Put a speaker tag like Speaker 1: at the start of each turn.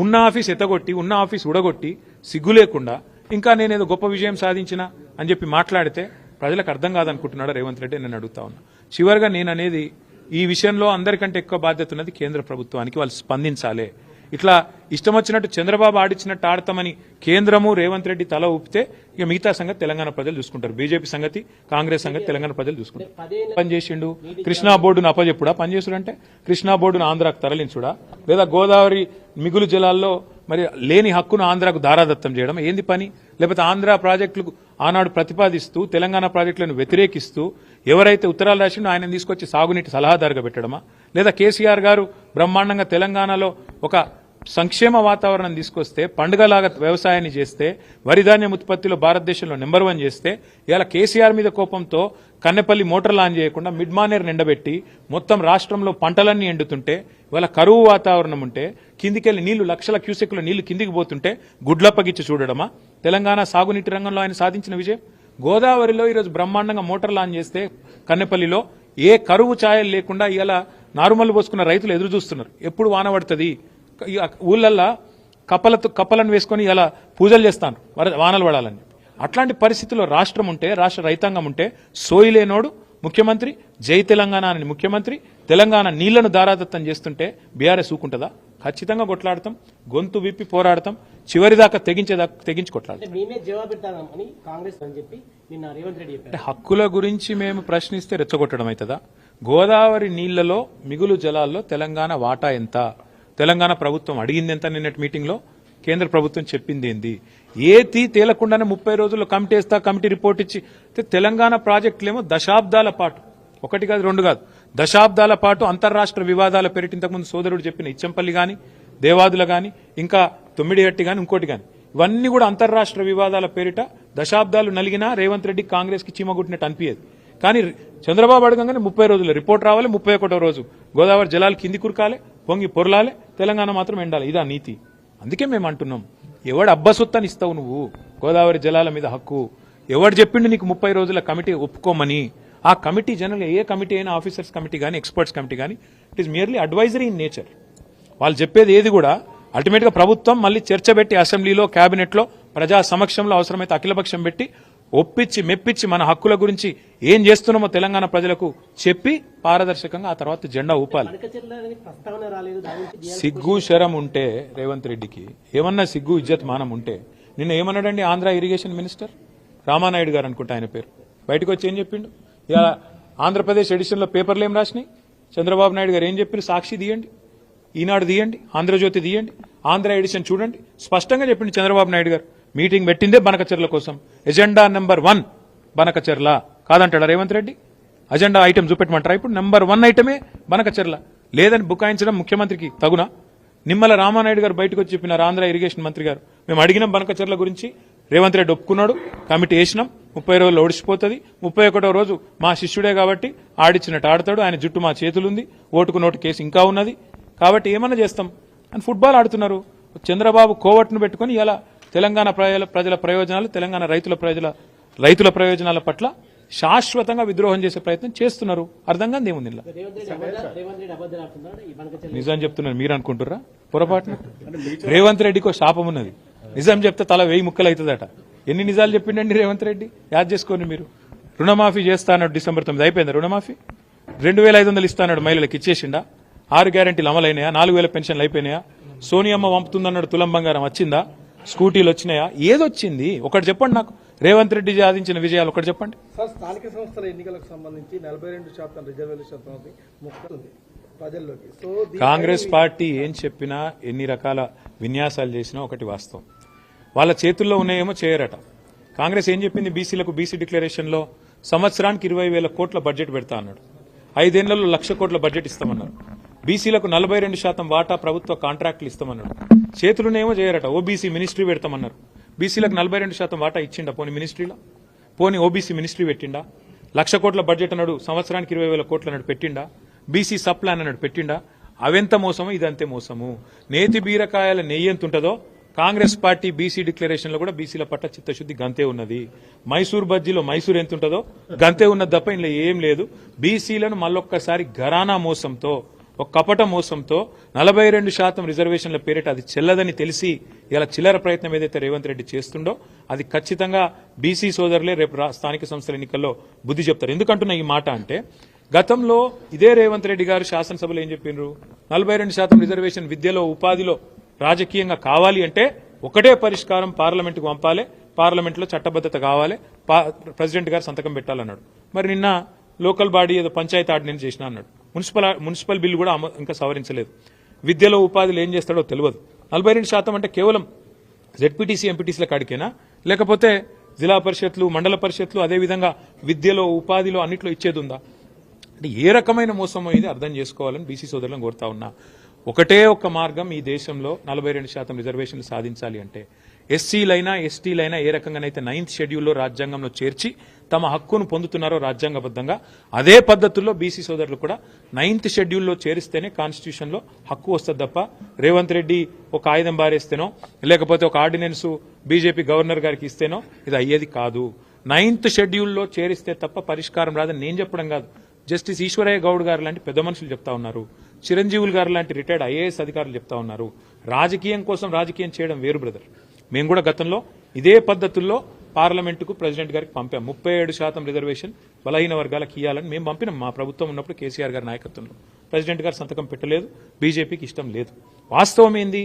Speaker 1: ఉన్న ఆఫీస్ ఎత్తగొట్టి ఉన్న ఆఫీస్ ఉడగొట్టి సిగ్గు లేకుండా ఇంకా నేనేదో గొప్ప విజయం సాధించిన అని చెప్పి మాట్లాడితే ప్రజలకు అర్థం కాదనుకుంటున్నాడు రేవంత్ రెడ్డి. నేను అడుగుతా ఉన్నా. చివరిగా నేను అనేది ఈ విషయంలో అందరికంటే ఎక్కువ బాధ్యత ఉన్నది కేంద్ర ప్రభుత్వానికి. వాళ్ళు స్పందించాలి. ఇట్లా ఇష్టం వచ్చినట్టు చంద్రబాబు ఆడిచ్చినట్టు ఆడతామని కేంద్రము రేవంత్ రెడ్డి తల ఊపితే ఇక మిగతా సంగతి తెలంగాణ ప్రజలు చూసుకుంటారు. బీజేపీ సంగతి, కాంగ్రెస్ సంగతి తెలంగాణ ప్రజలు చూసుకుంటారు. పనిచేసిండు కృష్ణా బోర్డును అప్పచెప్పుడా? పనిచేసుడంటే కృష్ణా బోర్డును ఆంధ్రాకు తరలించుడా? లేదా గోదావరి మిగులు జలాల్లో మరి లేని హక్కును ఆంధ్రాకు దారాదత్తం చేయడం ఏంది పని? లేకపోతే ఆంధ్ర ప్రాజెక్టులకు ఆనాడు ప్రతిపాదిస్తూ తెలంగాణ ప్రాజెక్టులను వ్యతిరేకిస్తూ ఎవరైతే ఉత్తరాలు రాసిండో ఆయన తీసుకొచ్చి సాగునీటి సలహాదారుగా పెట్టడమా? లేదా కేసీఆర్ గారు బ్రహ్మాండంగా తెలంగాణలో ఒక సంక్షేమ వాతావరణం తీసుకొస్తే పండుగలాగా వ్యవసాయాన్ని చేస్తే వరిధాన్యం ఉత్పత్తిలో భారతదేశంలో నెంబర్ 1 చేస్తే ఇవాళ కేసీఆర్ మీద కోపంతో కన్నెపల్లి మోటార్ లాంచ్ చేయకుండా మిడ్మానేర్ నిండబెట్టి మొత్తం రాష్ట్రంలో పంటలన్నీ ఎండుతుంటే ఇవాళ కరువు వాతావరణం ఉంటే కిందికెళ్లి నీళ్లు లక్షల క్యూసెక్ల నీళ్లు కిందికి పోతుంటే గుడ్లప్పగిచ్చి చూడడమా తెలంగాణ సాగునీటి రంగంలో ఆయన సాధించిన విజయం? గోదావరిలో ఈరోజు బ్రహ్మాండంగా మోటార్ లాంచ్ చేస్తే కన్నెపల్లిలో ఏ కరువు ఛాయలు లేకుండా ఇలా నారుమల్లు పోసుకున్న రైతులు ఎదురు చూస్తున్నారు. ఎప్పుడు వాన పడుతుంది? ఊళ్ళల్లో కప్పలను వేసుకొని ఇలా పూజలు చేస్తాను వానలు పడాలని. అట్లాంటి పరిస్థితుల్లో రాష్ట్రం ఉంటే, రాష్ట్ర రైతాంగం ఉంటే సోయిలేనోడు ముఖ్యమంత్రి, జై తెలంగాణ అని ముఖ్యమంత్రి తెలంగాణ నీళ్లను దారాదత్తం చేస్తుంటే బీఆర్ఎస్ ఊకుంటుందా? ఖచ్చితంగా కొట్లాడతాం, గొంతు విప్పి పోరాడతాం, చివరిదాకా తెగించి కొట్లాడతాం. హక్కుల గురించి మేము ప్రశ్నిస్తే రెచ్చగొట్టడం అవుతుందా? గోదావరి నీళ్లలో మిగులు జలాల్లో తెలంగాణ వాటా ఎంత? తెలంగాణ ప్రభుత్వం అడిగింది ఎంత? నిన్నటి మీటింగ్ లో కేంద్ర ప్రభుత్వం చెప్పింది ఏంది? ఏది తేలకుండానే 30 రోజుల్లో కమిటీ వేస్తా, కమిటీ రిపోర్ట్ ఇచ్చి తెలంగాణ ప్రాజెక్టులేమో దశాబ్దాల పాటు, ఒకటి కాదు రెండు కాదు, దశాబ్దాల పాటు అంతర్రాష్ట్ర వివాదాల పేరిట ఇంతకుముందు సోదరుడు చెప్పిన ఇచ్చంపల్లి గాని, దేవాదుల గాని, ఇంకా తొమ్మిడిహట్టి గాని, ఇంకోటి గాని, ఇవన్నీ కూడా అంతర్రాష్ట్ర వివాదాల పేరిట దశాబ్దాలు నలిగినా రేవంత్ రెడ్డి కాంగ్రెస్ కి చీమగుట్టినట్టు అనిపించేది. కానీ చంద్రబాబు అడగంగానే 30 రోజుల్లో రిపోర్ట్ రావాలి, 31వ రోజు గోదావరి జలాలు కింది కురకాలి, పొంగి పొరలాలి, తెలంగాణ మాత్రం ఎండాలి. ఇదా నీతి? అందుకే మేము అంటున్నాం, ఎవడు అబ్బసొత్తని ఇస్తావు నువ్వు గోదావరి జలాల మీద హక్కు? ఎవడు చెప్పిండు నీకు 30 రోజుల కమిటీ ఒప్పుకోమని? ఆ కమిటీ జనరల్ ఏ కమిటీ అయినా, ఆఫీసర్స్ కమిటీ కానీ, ఎక్స్పర్ట్స్ కమిటీ కానీ, it is merely advisory in nature. వాళ్ళు చెప్పేది ఏది కూడా అల్టిమేట్ గా ప్రభుత్వం మళ్ళీ చర్చ పెట్టి అసెంబ్లీలో, కేబినెట్ లో, ప్రజా సమక్షంలో అవసరమైతే అఖిలపక్షం పెట్టి ఒప్పించి మెప్పించి మన హక్కుల గురించి ఏం చేస్తున్నామో తెలంగాణ ప్రజలకు చెప్పి పారదర్శకంగా ఆ తర్వాత జెండా ఊపాలి. సిగ్గు శరం ఉంటే రేవంత్ రెడ్డికి, ఏమన్నా సిగ్గు ఇజ్జత్ మానం ఉంటే, నిన్న ఏమన్నాడండి ఆంధ్ర ఇరిగేషన్ మినిస్టర్ రామానాయుడు గారు అనుకుంటా ఆయన పేరు, బయటకు వచ్చి ఏం చెప్పిండు? ఇలా ఆంధ్రప్రదేశ్ ఎడిషన్ లో పేపర్లు ఏం రాసినాయి? చంద్రబాబు నాయుడు గారు ఏం చెప్పారు? సాక్షి తీయండి, ఈనాడు తీయండి, ఆంధ్రజ్యోతి తీయండి, ఆంధ్ర ఎడిషన్ చూడండి. స్పష్టంగా చెప్పిండు చంద్రబాబు నాయుడు గారు. మీటింగ్ పెట్టిందే బనకచెర్ల కోసం. ఎజెండా నెంబర్ 1 బనకచెర్ల కాదంటాడా రేవంత్ రెడ్డి? అజెండా ఐటమ్ చూపెట్టమంటారా? ఇప్పుడు నెంబర్ 1 ఐటమే బనకచెర్ల. లేదని బుకాయించడం ముఖ్యమంత్రికి తగునా? నిమ్మల రామానాయుడు గారు బయటకు వచ్చి చెప్పినారు, ఆంధ్ర ఇరిగేషన్ మంత్రి గారు, మేము అడిగినాం బనకచెర్ల గురించి, రేవంత్ రెడ్డి ఒప్పుకున్నాడు, కమిటీ వేసినాం, 30 రోజుల్లో ఓడిచిపోతుంది, 31వ రోజు మా శిష్యుడే కాబట్టి ఆడిచ్చినట్టు ఆడతాడు, ఆయన జుట్టు మా చేతులుంది, ఓటుకు నోటు కేసు ఇంకా ఉన్నది, కాబట్టి ఏమన్నా చేస్తాం అని ఫుట్బాల్ ఆడుతున్నారు. చంద్రబాబు కోవట్ను పెట్టుకుని ఇలా తెలంగాణ ప్రజల ప్రయోజనాలు, తెలంగాణ రైతుల ప్రయోజనాల పట్ల శాశ్వతంగా విద్రోహం చేసే ప్రయత్నం చేస్తున్నారు. అర్థం కాదు ఏముంది ఇలా. నిజం చెప్తున్నారు మీరు అనుకుంటుర్రా? పొరపాటున రేవంత్ రెడ్డికి శాపం ఉన్నది. నిజం చెప్తే తల 1000 ముక్కలు అవుతుందట. ఎన్ని నిజాలు చెప్పిండండి రేవంత్ రెడ్డి? యాద్ చేసుకోండి మీరు. రుణమాఫీ చేస్తా అన్నాడు December 9 అయిపోయిందా రుణమాఫీ? 2500 ఇస్తా అన్నాడు మహిళలకు, ఇచ్చేసిండా? 6 గ్యారెంటీలు అమలైనాయా? 4000 పెన్షన్లు అయిపోయినాయా? సోనియమ్మ పంపుతుందన్నాడు తులం బంగారం వచ్చిందా? స్కూటీలు వచ్చినాయా? ఏదొచ్చింది ఒకటి చెప్పండి నాకు. రేవంత్ రెడ్డి సాధించిన విజయాలు ఒకటి చెప్పండి.
Speaker 2: స్థానిక సంస్థల ఎన్నికలకు సంబంధించి 42% రిజర్వేషన్ ప్రజల్లోకి.
Speaker 1: కాంగ్రెస్ పార్టీ ఏం చెప్పినా, ఎన్ని రకాల విన్యాసాలు చేసినా ఒకటి వాస్తవం, వాళ్ళ చేతుల్లో ఉన్నాయేమో చేయరట. కాంగ్రెస్ ఏం చెప్పింది? బీసీలకు బీసీ డిక్లరేషన్ లో సంవత్సరానికి 20,000 కోట్ల బడ్జెట్ పెడతా అన్నాడు. 5 ఏళ్లలో 1,00,000 కోట్ల బడ్జెట్ ఇస్తామన్నారు. బీసీలకు 42% వాటా ప్రభుత్వ కాంట్రాక్టులు ఇస్తామన్నాడు. చేతులునేమో చేయరట. OBC ministry పెడతామన్నారు. బీసీలకు 42% వాటా ఇచ్చిండా? పోనీ మినిస్ట్రీలో, పోనీ ఓబీసీ మినిస్ట్రీ పెట్టిండా? 1,00,000 కోట్ల బడ్జెట్ అన్నాడు, సంవత్సరానికి 20,000 కోట్లు అన్నాడు, పెట్టిండా? బీసీ సబ్ ప్లాన్ అన్నాడు, పెట్టిండా? అవెంత మోసము, ఇదంతే మోసము. నేతి బీరకాయల నెయ్యి ఎంత ఉంటుందో కాంగ్రెస్ పార్టీ బీసీ డిక్లరేషన్ లో కూడా బీసీల పట్ల చిత్తశుద్ధి గంతే ఉన్నది. మైసూర్ బజ్జీలో మైసూర్ ఎంత ఉంటుందో గంతే ఉన్నది తప్ప ఇందులో ఏం లేదు. బీసీలను మళ్ళొక్కసారి ఘరానా మోసంతో ఒక కపట మోసంతో 42% రిజర్వేషన్ల పేరిట అది చెల్లదని తెలిసి ఇలా చిల్లర ప్రయత్నం ఏదైతే రేవంత్ రెడ్డి చేస్తుండో అది ఖచ్చితంగా బీసీ సోదరులే రేపు స్థానిక సంస్థల ఎన్నికల్లో బుద్ధి చెప్తారు. ఎందుకంటున్నా ఈ మాట అంటే గతంలో ఇదే రేవంత్ రెడ్డి గారు శాసనసభలో ఏం చెప్పినారు, 42% రిజర్వేషన్ విద్యలో ఉపాధిలో రాజకీయంగా కావాలి అంటే ఒకటే పరిష్కారం, పార్లమెంటుకు పంపాలి, పార్లమెంట్లో చట్టబద్ధత కావాలి, ప్రెసిడెంట్ గారు సంతకం పెట్టాలన్నాడు. మరి నిన్న లోకల్ బాడీ ఏదో పంచాయతీ ఆర్డినెన్స్ చేసిన అన్నాడు. మున్సిపల్ బిల్లు కూడా ఇంకా సవరించలేదు. విద్యలో ఉపాధిలో ఏం చేస్తాడో తెలియదు. 42% అంటే కేవలం జెడ్పీటీసీ ఎంపీటీసీల కాడికేనా, లేకపోతే జిల్లా పరిషత్లు, మండల పరిషత్లు, అదేవిధంగా విద్యలో ఉపాధిలో అన్నిట్లో ఇచ్చేది ఉందా? అంటే ఏ రకమైన మోసమో ఇది అర్థం చేసుకోవాలని బీసీ సోదరులను కోరుతా ఉన్నా. ఒకటే ఒక్క మార్గం ఈ దేశంలో 42% రిజర్వేషన్లు సాధించాలి అంటే ఎస్సీలైనా ఎస్టీలైనా ఏ రకంగానైతే 9th షెడ్యూల్లో రాజ్యాంగంలో చేర్చి తమ హక్కును పొందుతున్నారో రాజ్యాంగబద్ధంగా అదే పద్ధతుల్లో బీసీ సోదరులు కూడా 9th షెడ్యూల్లో చేరిస్తేనే కాన్స్టిట్యూషన్లో హక్కు వస్తుంది తప్ప రేవంత్ రెడ్డి ఒక ఆయుధం బారేస్తేనో లేకపోతే ఒక ఆర్డినెన్స్ బీజేపీ గవర్నర్ గారికి ఇస్తేనో ఇది అయ్యేది కాదు. 9th షెడ్యూల్లో చేరిస్తే తప్ప పరిష్కారం రాదని నేను చెప్పడం కాదు, జస్టిస్ ఈశ్వరయ్య గౌడ్ గారు లాంటి పెద్ద మనుషులు చెప్తా ఉన్నారు, చిరంజీవులు గారు లాంటి రిటైర్డ్ ఐఏఎస్ అధికారులు చెప్తా ఉన్నారు. రాజకీయం కోసం రాజకీయం చేయడం వేరు బ్రదర్. మేము కూడా గతంలో ఇదే పద్ధతుల్లో పార్లమెంటుకు ప్రెసిడెంట్ గారికి పంపాం. 37% రిజర్వేషన్ బలహీన వర్గాలకు ఇవ్వాలని మేము పంపినాం. మా ప్రభుత్వం ఉన్నప్పుడు కేసీఆర్ గారి నాయకత్వంలో ప్రెసిడెంట్ గారు సంతకం పెట్టలేదు, బీజేపీకి ఇష్టం లేదు. వాస్తవం ఏంది,